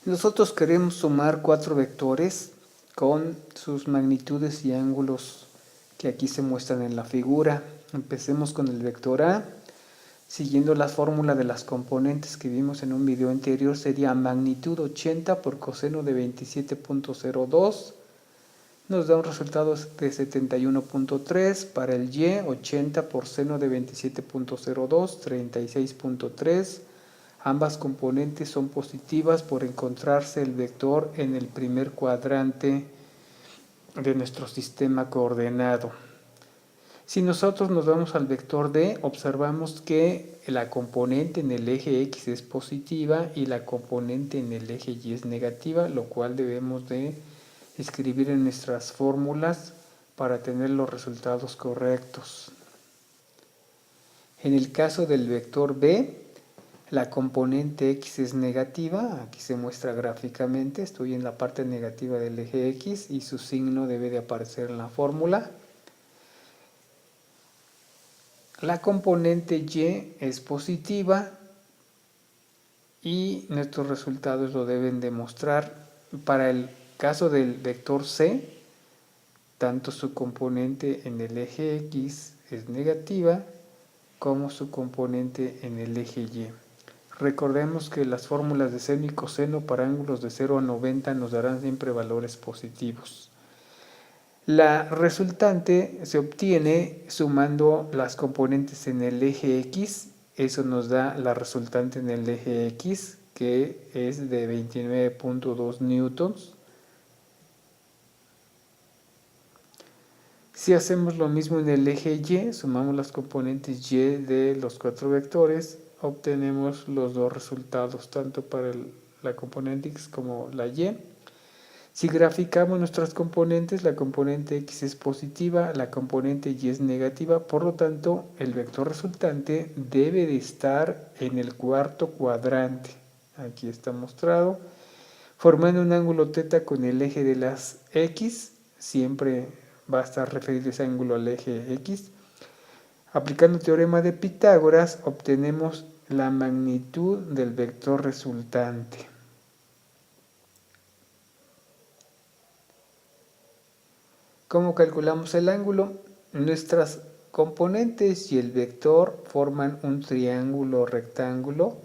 Nosotros queremos sumar 4 vectores con sus magnitudes y ángulos que aquí se muestran en la figura. Empecemos con el vector A. Siguiendo la fórmula de las componentes que vimos en un video anterior, sería magnitud 80 por coseno de 27.02. Nos da un resultado de 71.3. Para el Y, 80 por seno de 27.02, 36.3. Ambas componentes son positivas por encontrarse el vector en el primer cuadrante de nuestro sistema coordenado. Si nosotros nos vamos al vector D, observamos que la componente en el eje X es positiva y la componente en el eje Y es negativa, lo cual debemos de escribir en nuestras fórmulas para tener los resultados correctos. En el caso del vector B, la componente X es negativa, aquí se muestra gráficamente, estoy en la parte negativa del eje X y su signo debe de aparecer en la fórmula. La componente Y es positiva y nuestros resultados lo deben demostrar. Para el caso del vector C, tanto su componente en el eje X es negativa como su componente en el eje Y. Recordemos que las fórmulas de seno y coseno para ángulos de 0 a 90 nos darán siempre valores positivos. La resultante se obtiene sumando las componentes en el eje X. Eso nos da la resultante en el eje X, que es de 29.2 newtons. Si hacemos lo mismo en el eje Y, sumamos las componentes Y de los 4 vectores, obtenemos los dos resultados, tanto para la componente X como la Y. Si graficamos nuestras componentes, la componente X es positiva, la componente Y es negativa, por lo tanto, el vector resultante debe de estar en el cuarto cuadrante. Aquí está mostrado, formando un ángulo θ con el eje de las X, siempre va a estar referido ese ángulo al eje X. Aplicando el teorema de Pitágoras, obtenemos la magnitud del vector resultante. ¿Cómo calculamos el ángulo? Nuestras componentes y el vector forman un triángulo rectángulo.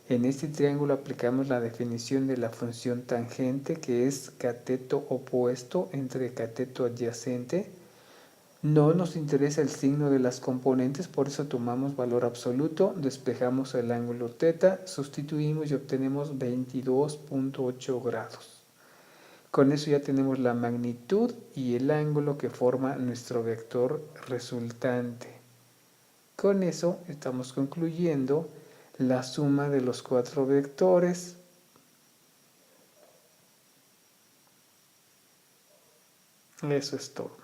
En este triángulo aplicamos la definición de la función tangente, que es cateto opuesto entre cateto adyacente. No nos interesa el signo de las componentes, por eso tomamos valor absoluto, despejamos el ángulo θ, sustituimos y obtenemos 22.8 grados. Con eso ya tenemos la magnitud y el ángulo que forma nuestro vector resultante. Con eso estamos concluyendo la suma de los 4 vectores. Eso es todo.